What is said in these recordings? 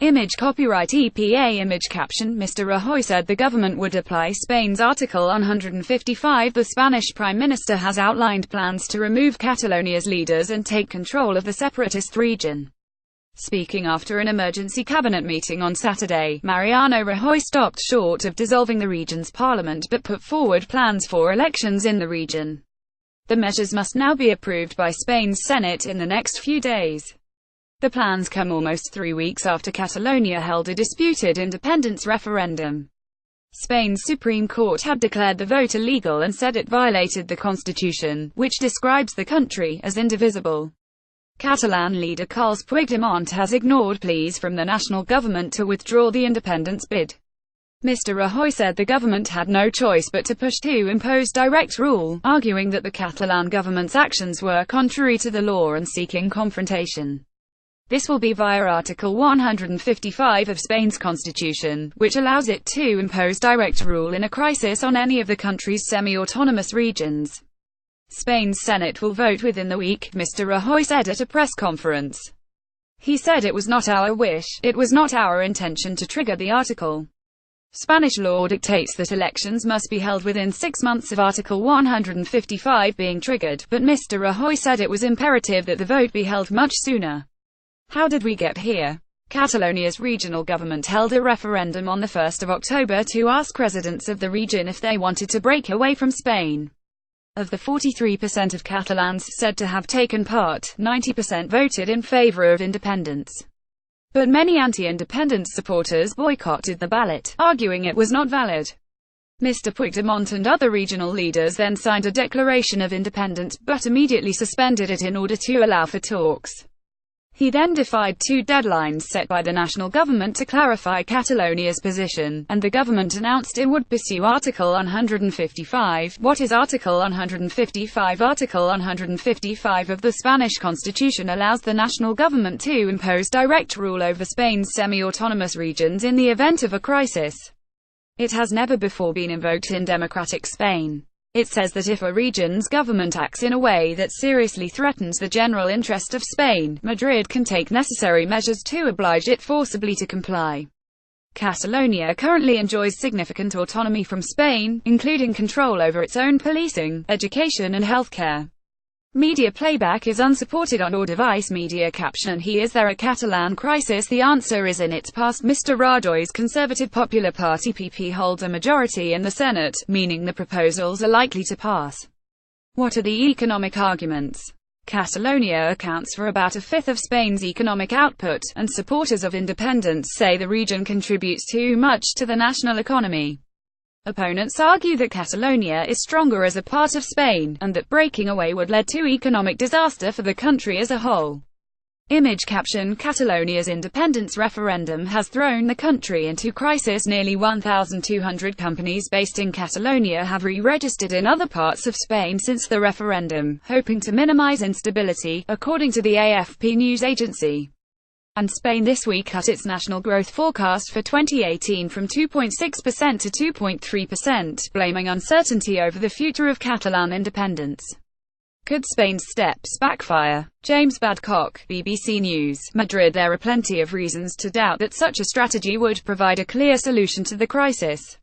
Image copyright EPA image caption Mr. Rajoy said the government would apply Spain's Article 155. The Spanish Prime Minister has outlined plans to remove Catalonia's leaders and take control of the separatist region. Speaking after an emergency cabinet meeting on Saturday, Mariano Rajoy stopped short of dissolving the region's parliament but put forward plans for elections in the region. The measures must now be approved by Spain's Senate in the next few days. The plans come almost 3 weeks after Catalonia held a disputed independence referendum. Spain's Supreme Court had declared the vote illegal and said it violated the constitution, which describes the country as indivisible. Catalan leader Carles Puigdemont has ignored pleas from the national government to withdraw the independence bid. Mr. Rajoy said the government had no choice but to push to impose direct rule, arguing that the Catalan government's actions were contrary to the law and seeking confrontation. This will be via Article 155 of Spain's constitution, which allows it to impose direct rule in a crisis on any of the country's semi-autonomous regions. Spain's Senate will vote within the week, Mr. Rajoy said at a press conference. He said it was not our wish, it was not our intention to trigger the article. Spanish law dictates that elections must be held within 6 months of Article 155 being triggered, but Mr. Rajoy said it was imperative that the vote be held much sooner. How did we get here? Catalonia's regional government held a referendum on the 1st of October to ask residents of the region if they wanted to break away from Spain. Of the 43% of Catalans said to have taken part, 90% voted in favor of independence. But many anti-independence supporters boycotted the ballot, arguing it was not valid. Mr. Puigdemont and other regional leaders then signed a declaration of independence, but immediately suspended it in order to allow for talks. He then defied 2 deadlines set by the national government to clarify Catalonia's position, and the government announced it would pursue Article 155. What is Article 155? Article 155 of the Spanish Constitution allows the national government to impose direct rule over Spain's semi-autonomous regions in the event of a crisis. It has never before been invoked in democratic Spain. It says that if a region's government acts in a way that seriously threatens the general interest of Spain, Madrid can take necessary measures to oblige it forcibly to comply. Catalonia currently enjoys significant autonomy from Spain, including control over its own policing, education and healthcare. Media playback is unsupported on or device media caption. Is there a Catalan crisis? The answer is in its past. Mr. Rajoy's Conservative Popular Party PP holds a majority in the Senate, meaning the proposals are likely to pass. What are the economic arguments? Catalonia accounts for about 1/5 of Spain's economic output, and supporters of independence say the region contributes too much to the national economy. Opponents argue that Catalonia is stronger as a part of Spain, and that breaking away would lead to economic disaster for the country as a whole. Image caption Catalonia's independence referendum has thrown the country into crisis. Nearly 1,200 companies based in Catalonia have re-registered in other parts of Spain since the referendum, hoping to minimize instability, according to the AFP news agency. And Spain this week cut its national growth forecast for 2018 from 2.6% to 2.3%, blaming uncertainty over the future of Catalan independence. Could Spain's steps backfire? James Badcock, BBC News, Madrid. There are plenty of reasons to doubt that such a strategy would provide a clear solution to the crisis.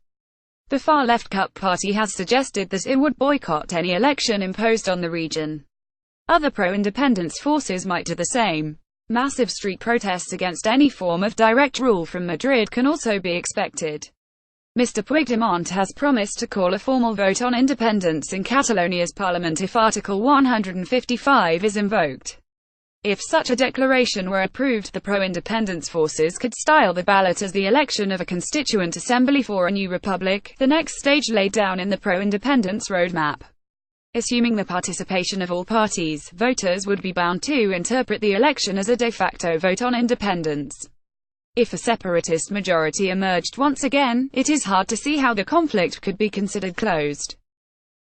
The far-left CUP party has suggested that it would boycott any election imposed on the region. Other pro-independence forces might do the same. Massive street protests against any form of direct rule from Madrid can also be expected. Mr. Puigdemont has promised to call a formal vote on independence in Catalonia's parliament if Article 155 is invoked. If such a declaration were approved, the pro-independence forces could style the ballot as the election of a constituent assembly for a new republic, the next stage laid down in the pro-independence roadmap. Assuming the participation of all parties, voters would be bound to interpret the election as a de facto vote on independence. If a separatist majority emerged once again, it is hard to see how the conflict could be considered closed.